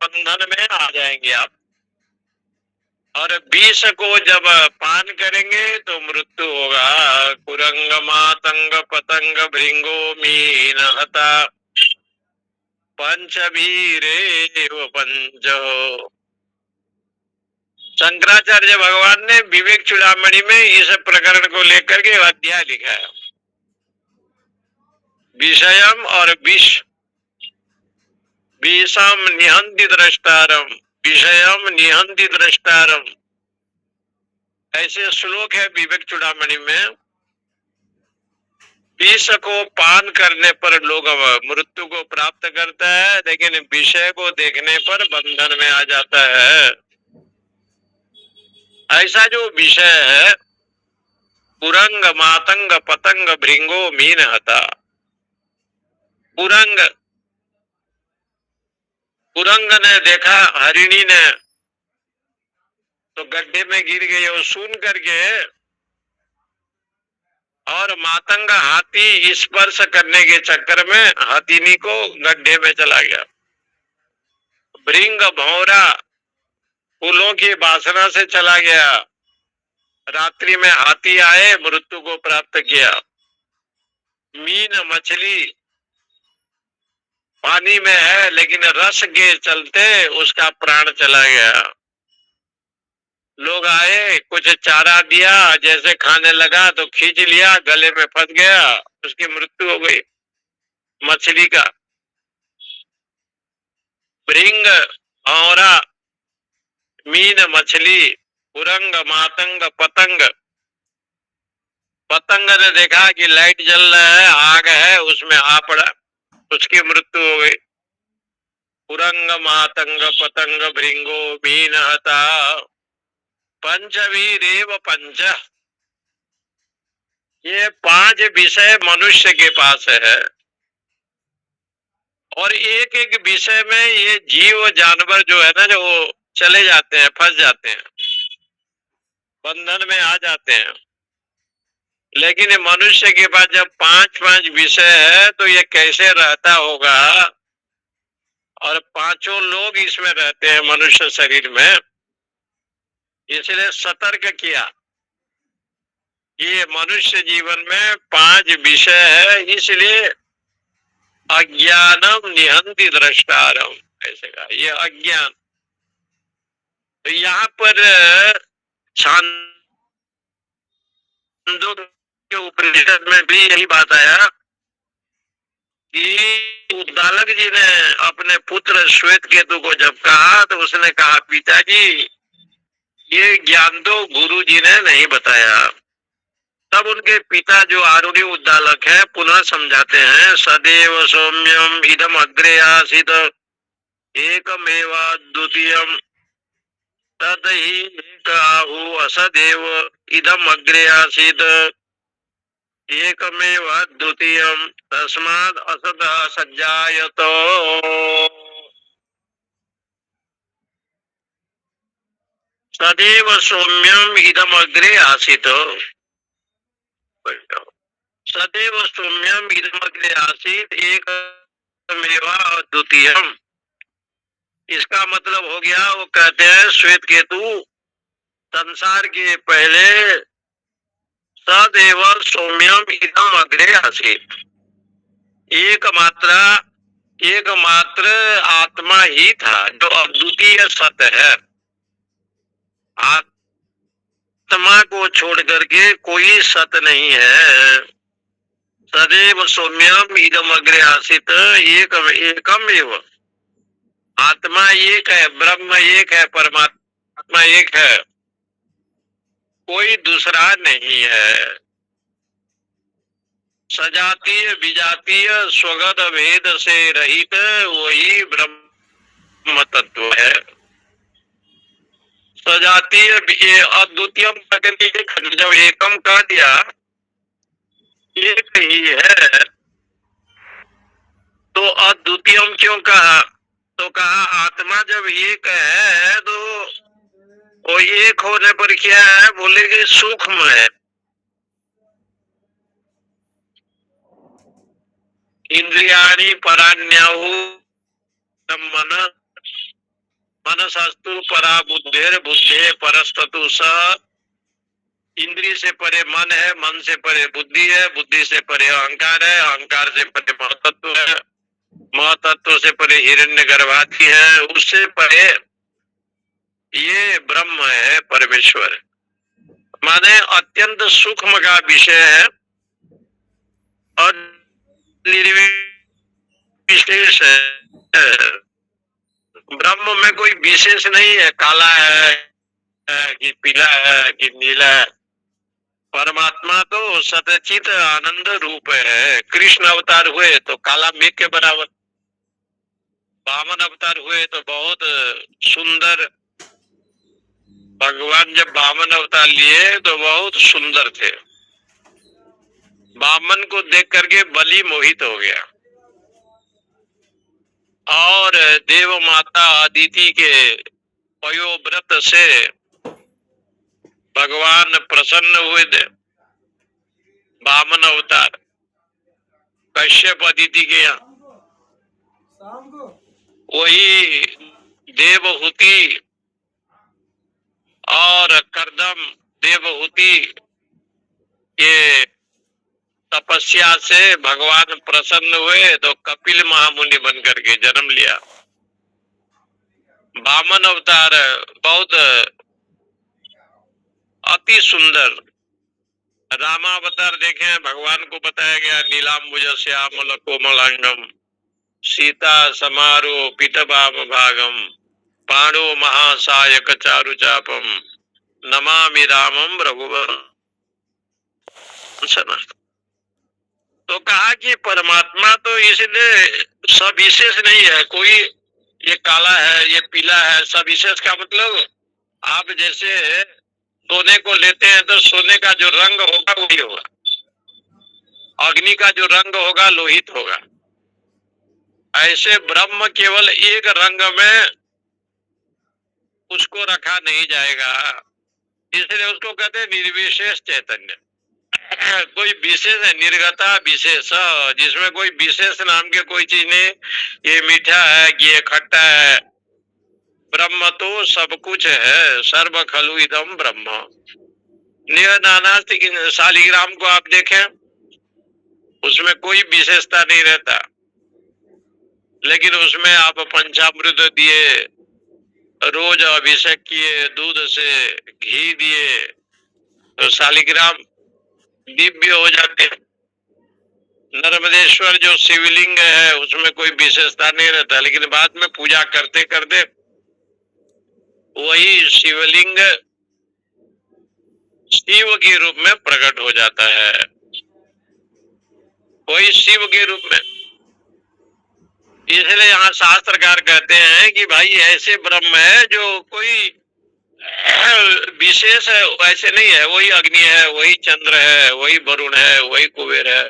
Speaker 2: बंधन में आ जाएंगे आप, और विष को जब पान करेंगे तो मृत्यु होगा। कुरंग मातंग पतंग भृंगो मीन हता पंचभीरेव पंचो। शंकराचार्य भगवान ने विवेक चूड़ामणि में इस प्रकरण को लेकर के अध्याय लिखा है। विषयम और विष, विषम निहंति द्रष्टारम, विषयम निहंति द्रष्टारम, ऐसे श्लोक है विवेक चूड़ामणि में। विष को पान करने पर लोग मृत्यु को प्राप्त करता है, लेकिन विषय को देखने पर बंधन में आ जाता है। ऐसा जो विषय है, कुरंग मातंग पतंग भृंगो मीन हता। कुरंग, कुरंग ने देखा हरिणी ने तो गड्ढे में गिर गई वो सुन करके, और मातंग हाथी स्पर्श करने के चक्कर में हाथीनी को गड्ढे में चला गया। भृंग भौरा फूलों की वासना से चला गया। रात्रि में हाथी आए, मृत्यु को प्राप्त किया। मीन मछली पानी में है लेकिन रस के चलते उसका प्राण चला गया। लोग आए, कुछ चारा दिया, जैसे खाने लगा तो खींच लिया, गले में फंस गया, उसकी मृत्यु हो गई मछली का। भृंग औरा मीन मछली, कुरंग मातंग पतंग, पतंग ने देखा कि लाइट जल रहा है, आग है, उसमें आ पड़ा, उसकी मृत्यु हो गई। कुरंग मातंग पतंग भृंगो मीन हता पंचवीरेव पंच। ये 5 विषय मनुष्य के पास है, और एक एक विषय में ये जीव जानवर जो है ना, जो वो चले जाते हैं, फंस जाते हैं, बंधन में आ जाते हैं। लेकिन मनुष्य के पास जब 5 विषय है तो ये कैसे रहता होगा। और 5 लोग इसमें रहते हैं मनुष्य शरीर में, इसलिए सतर्क किया। ये मनुष्य जीवन में 5 विषय है, इसलिए अज्ञानम निहंति द्रष्टारम, ऐसे कहा, ये अज्ञान। तो यहाँ पर छांदोग्य के उपनिषद में भी यही बात आया कि उद्दालक जी ने अपने पुत्र श्वेत केतु को जब कहा तो उसने कहा, पिताजी ये ज्ञान तो गुरु जी ने नहीं बताया। तब उनके पिता जो आरूढ़ी उद्दालक है पुनः समझाते हैं, सदैव सौम्यम इदम अग्रे आसीत एकमेवा द्वितीयम तदहि एक आहु असदेव इदम अग्रे आसीत एकमेव द्वितीयम तस्माद् असत सज्जायतो। सदैव सौम्यम इदम अग्रे आसीत, सदैव सौम्यम इदम अग्रे आसीत एकमेव द्वितीयम। इसका मतलब हो गया, वो कहते हैं श्वेत केतु संसार के पहले सदैव सौम्यम इदम अग्रे आसीत, एकमात्र आत्मा ही था जो अद्वितीय सत्य है। आत्मा को छोड़ करके कोई सत नहीं है। सदैव सौम्यम इदम अग्रे आसित एकम एव। आत्मा एक है, ब्रह्म एक है, परमात्मा एक है, कोई दूसरा नहीं है। सजातीय विजातीय स्वगत भेद से रहित वही ब्रह्म तत्व है। सजातीय अद्वितीय जब एकम कह दिया, एक ही है, तो अद्वितीयम क्यों कहा? तो कहा आत्मा जब एक है तो वो एक होने पर क्या है, बोले कि सूक्ष्म है। इंद्रियाणि परान्याहु मन मनसस्तु परा बुद्धेर बुद्धे परस्ततु स। इंद्रिय से परे मन है, मन से परे बुद्धि है, बुद्धि से परे अहंकार है, अहंकार से परे महतत्व है, महतत्व से परे हिरण्य गर्भादि है, उससे परे ये ब्रह्म है, परमेश्वर। माने अत्यंत सूक्ष्म का विषय है और निर्विशेष है। ब्रह्म में कोई विशेष नहीं है, काला है कि पीला है कि नीला है। परमात्मा तो सतचित आनंद रूप है। कृष्ण अवतार हुए तो काला मेघ के बराबर, वामन अवतार हुए तो बहुत सुंदर। भगवान जब वामन अवतार लिए तो बहुत सुंदर थे। वामन को देख करके बलि मोहित हो गया और देव माता अदिति के पयोव्रत से भगवान प्रसन्न हुए थे। वामन अवतार कश्यप अदिति के यहाँ, वही देवहूति और कर्दम देवहूति के तपस्या से भगवान प्रसन्न हुए तो कपिल महामुनि बन करके जन्म लिया। वामन अवतार बहुत अति सुंदर। रामावतार देखें, भगवान को बताया गया नीलाम्बुज श्यामल कोमलांगम सीता समारो पीतवाम भागम पाणो महासायक चारु चापम नमामि रामम रघुवंशना। तो कहा कि परमात्मा तो इसलिए सविशेष नहीं है, कोई ये काला है ये पीला है। सविशेष का मतलब आप जैसे सोने को लेते हैं तो सोने का जो रंग होगा वही होगा, अग्नि का जो रंग होगा लोहित होगा। ऐसे ब्रह्म केवल एक रंग में उसको रखा नहीं जाएगा, इसलिए उसको कहते हैं निर्विशेष चैतन्य। कोई विशेष है, निर्गता विशेष, जिसमें कोई विशेष नाम के कोई चीज नहीं। ये मीठा है कि ये खट्टा है, ब्रह्म तो सब कुछ है। सर्व खलु इदम ब्रह्म। नानास्ति शालिग्राम को आप देखें, उसमें कोई विशेषता नहीं रहता, लेकिन उसमें आप पंचामृत दिए, रोज अभिषेक किए, दूध से घी दिए तो शालिग्राम दिव्य हो जाते हैं। नर्मदेश्वर जो शिवलिंग है उसमें कोई विशेषता नहीं रहता, लेकिन बाद में पूजा करते करते वही शिवलिंग शिव के रूप में प्रकट हो जाता है, वही शिव के रूप में। इसलिए यहाँ शास्त्रकार कहते हैं कि भाई ऐसे ब्रह्म है जो कोई विशेष है, वैसे नहीं है। वही अग्नि है, वही चंद्र है, वही वरुण है, वही कुबेर है,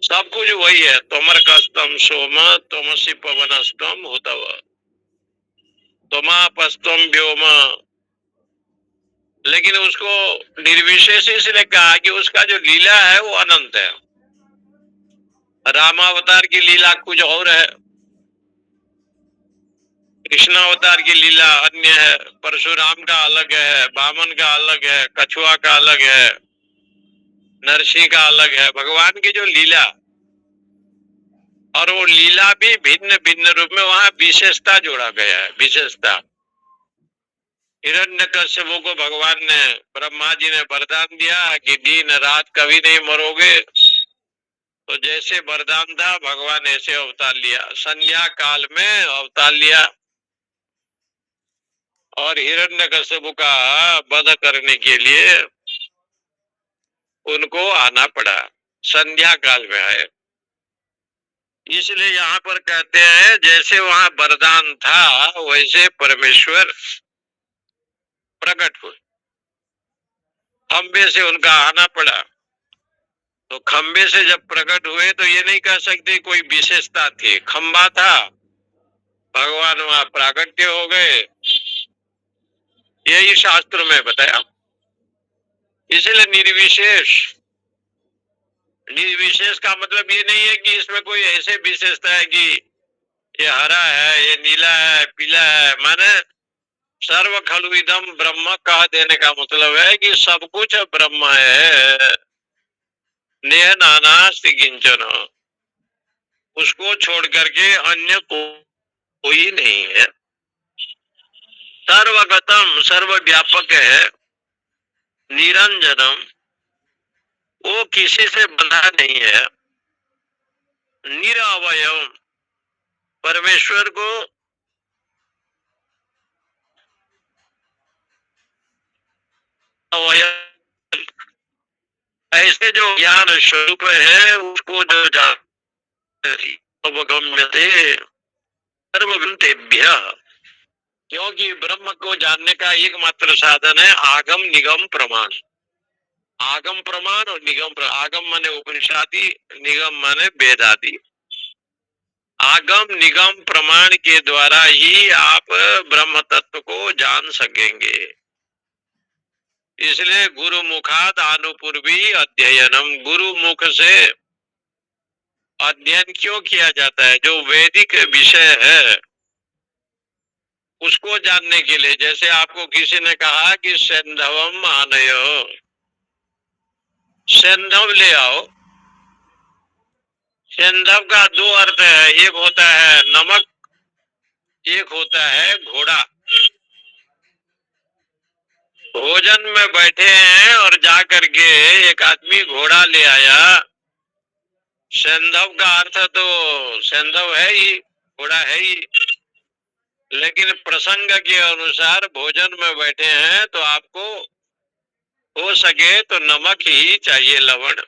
Speaker 2: सब कुछ वही है। तमरकस्तम सोम तमसी पवनस्तम होतव तमापस्तम व्योम। लेकिन उसको निर्विशेष इसलिए कहा कि उसका जो लीला है वो अनंत है। रामावतार की लीला कुछ और है, कृष्णावतार की लीला अन्य है, परशुराम का अलग है, वामन का अलग है, कछुआ का अलग है, नरसिंह का अलग है। भगवान की जो लीला, और वो लीला भी भिन्न भिन्न रूप में, वहां विशेषता जोड़ा गया है। विशेषता हिरण्यकश्यप को भगवान ने, ब्रह्मा जी ने वरदान दिया कि दिन रात कभी नहीं मरोगे। तो जैसे वरदान था भगवान ऐसे अवतार लिया, संध्या काल में अवतार लिया और हिरण्यकश्यप का वध करने के लिए उनको आना पड़ा, संध्या काल में आए। इसलिए यहाँ पर कहते हैं जैसे वहां वरदान था वैसे परमेश्वर प्रकट हुए, खंबे से उनका आना पड़ा। तो खंबे से जब प्रकट हुए तो ये नहीं कह सकते कोई विशेषता थी, खंबा था, भगवान वहां प्राकट्य हो गए, यही शास्त्र में बताया। इसलिए निर्विशेष, निर्विशेष का मतलब ये नहीं है कि इसमें कोई ऐसे विशेषता है कि ये हरा है, ये नीला है, पीला है। माने सर्व खलु इदम ब्रह्म कह देने का मतलब है कि सब कुछ ब्रह्म है, नेह नानास्ति किंचन, उसको छोड़ करके अन्य कोई नहीं है। सर्वगतम, सर्वव्यापक है, निरंजनम, वो किसी से बंधा नहीं है, निरवयव, परमेश्वर को अवयव, ऐसे जो ज्ञान स्वरूप है उसको जो जानते सर्वगुणतेभ्य, क्योंकि ब्रह्म को जानने का एकमात्र साधन है आगम निगम प्रमाण। आगम प्रमाण और निगम प्रमाण, आगम माने उपनिषादि, निगम माने वेदादि। आगम निगम प्रमाण के द्वारा ही आप ब्रह्म तत्व को जान सकेंगे। इसलिए गुरु मुखाद अनुपूर्वी अध्ययनम, गुरु मुख से अध्ययन क्यों किया जाता है? जो वैदिक विषय है उसको जानने के लिए। जैसे आपको किसी ने कहा कि सैंधवम आनयो, सैंधव ले आओ। सैंधव का दो अर्थ है, एक होता है नमक, एक होता है घोड़ा। भोजन में बैठे हैं और जा करके एक आदमी घोड़ा ले आया, सैंधव का अर्थ तो सैंधव है ही, घोड़ा है ही, लेकिन प्रसंग के अनुसार भोजन में बैठे हैं तो आपको हो सके तो नमक ही चाहिए, लवण।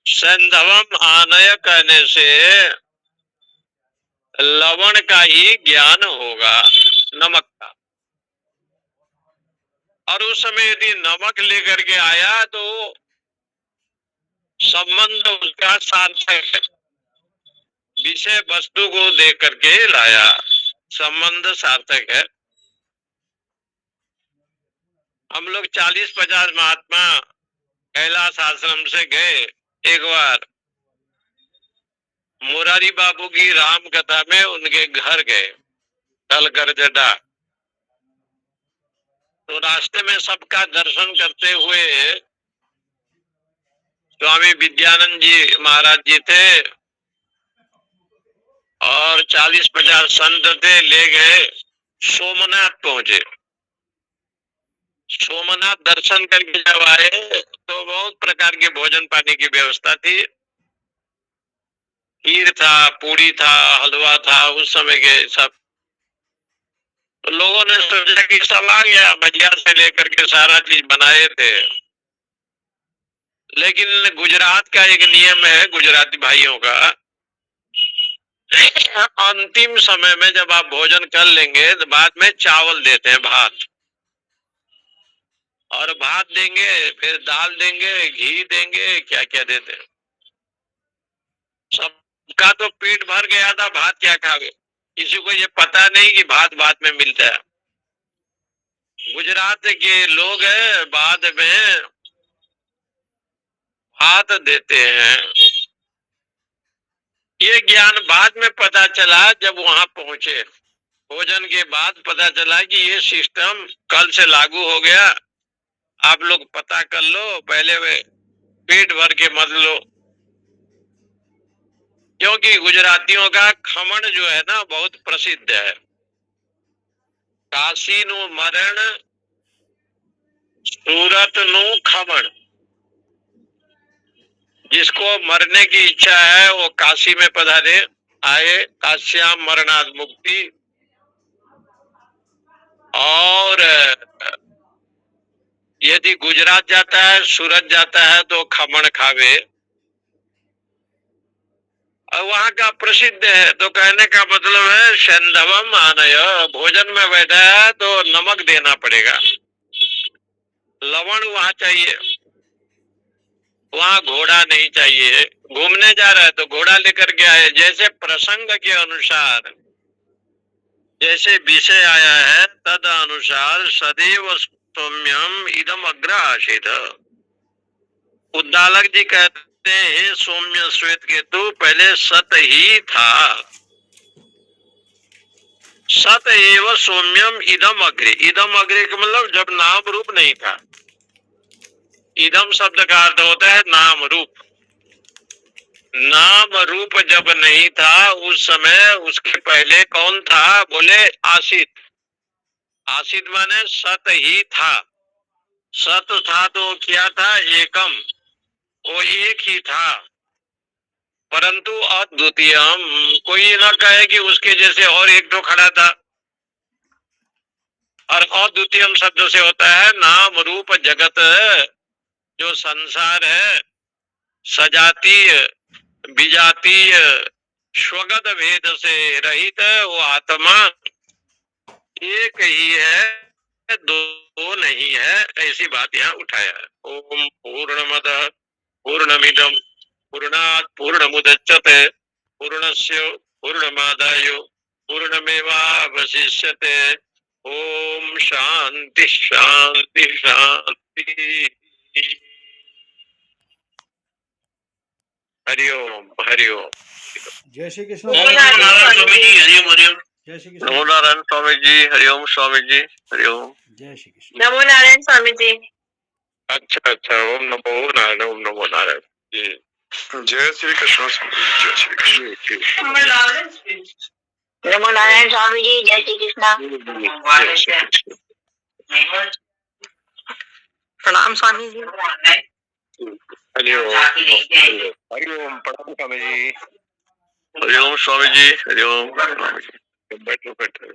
Speaker 2: सैंधवम आनय कहने से लवण का ही ज्ञान होगा, नमक का। और उस समय यदि नमक लेकर के आया तो संबंध उसका सार्थक है, विषय वस्तु को देख करके लाया, संबंध सार्थक है। हम लोग 40-50 महात्मा कैलाश आश्रम से गए एक बार, मुरारी बाबू की राम कथा में उनके घर गए, ढलकर जटा। तो रास्ते में सबका दर्शन करते हुए स्वामी विद्यानंद जी महाराज जी थे और 40-50 संत थे, ले गए। सोमनाथ पहुंचे, सोमनाथ दर्शन करके जब आए तो बहुत प्रकार के भोजन पानी की व्यवस्था थी, खीर था, पूरी था, हलवा था, उस समय के सब। तो लोगों ने सोचा कि सब आ गया, भजिया से लेकर के सारा चीज बनाए थे। लेकिन गुजरात का एक नियम है, गुजराती भाइयों का, अंतिम समय में जब आप भोजन कर लेंगे तो बाद में चावल देते हैं, भात, और भात देंगे, फिर दाल देंगे, घी देंगे, क्या क्या देते हैं। सबका तो पेट भर गया था, भात क्या खावे, किसी को ये पता नहीं कि भात बाद में मिलता है। गुजरात के लोग बाद में भात देते हैं। ये ज्ञान बाद में पता चला जब वहां पहुंचे, भोजन के बाद पता चला कि ये सिस्टम कल से लागू हो गया, आप लोग पता कर लो, पहले वे पेट भर के मत लो। क्योंकि गुजरातियों का खमण जो है ना बहुत प्रसिद्ध है। काशी नु मरण, सूरत नु खमण। जिसको मरने की इच्छा है वो काशी में पधारे, आए, काश्याम मरणाद मुक्ति। और यदि गुजरात जाता है, सूरत जाता है तो खमण खावे। और वहां का प्रसिद्ध है, तो कहने का मतलब है सेंधवम आनय, भोजन में बैठा है तो नमक देना पड़ेगा, लवण वहां चाहिए, वहां घोड़ा नहीं चाहिए। घूमने जा रहा है तो घोड़ा लेकर के आए, जैसे प्रसंग के अनुसार जैसे विषय आया है तद अनुसार सदैव सौम्यम इदम अग्र आसीत। उद्दालक जी कहते हैं सौम्य श्वेत केतु पहले सत ही था, सत एव सौम्यम इदम अग्रे। इदम अग्रे का मतलब जब नाम रूप नहीं था। इदम शब्द का अर्थ होता है नाम रूप। नाम रूप जब नहीं था उस समय उसके पहले कौन था? बोले आसित। आसित माने सत ही था। सत था तो क्या था? एकम, वो एक ही था। परंतु अद्वितीयम, कोई ना कहे कि उसके जैसे और एक दो खड़ा था। और अद्वितीयम शब्द से होता है नाम रूप जगत, जो संसार है, सजातीय विजातीय स्वगत भेद से रहित वो आत्मा एक ही है, दो नहीं है, ऐसी बात यहाँ उठाया है। ओम पूर्णमदः पूर्णमिदं पूर्णात् पूर्णमुदच्यते पूर्णस्य पूर्णमादाय पूर्णमेवावशिष्यते। ओम शांति शांति शांति। हरिओम हरिओम।
Speaker 1: जय श्री कृष्ण।
Speaker 2: नमो नारायण स्वामी जी, हरिओम हरिओम।
Speaker 1: जय श्री
Speaker 2: नमो
Speaker 1: कृष्ण।
Speaker 2: नारायण स्वामी जी, हरिओम स्वामी जी, हरिओम।
Speaker 1: जय श्री कृष्ण।
Speaker 3: नमो नारायण स्वामी जी।
Speaker 2: अच्छा अच्छा, ओम नमो नारायण, ओम नमो नारायण जी। जय श्री कृष्ण स्वामी जी, जय श्री कृष्ण।
Speaker 3: नमो नारायण स्वामी जी, जय श्री कृष्ण। प्रणाम स्वामी जी।
Speaker 2: हरिओम हरिओम, प्रणाम स्वामी जी। हरिओम स्वामी जी, हरिओम स्वामी जी। बैठो बैठो।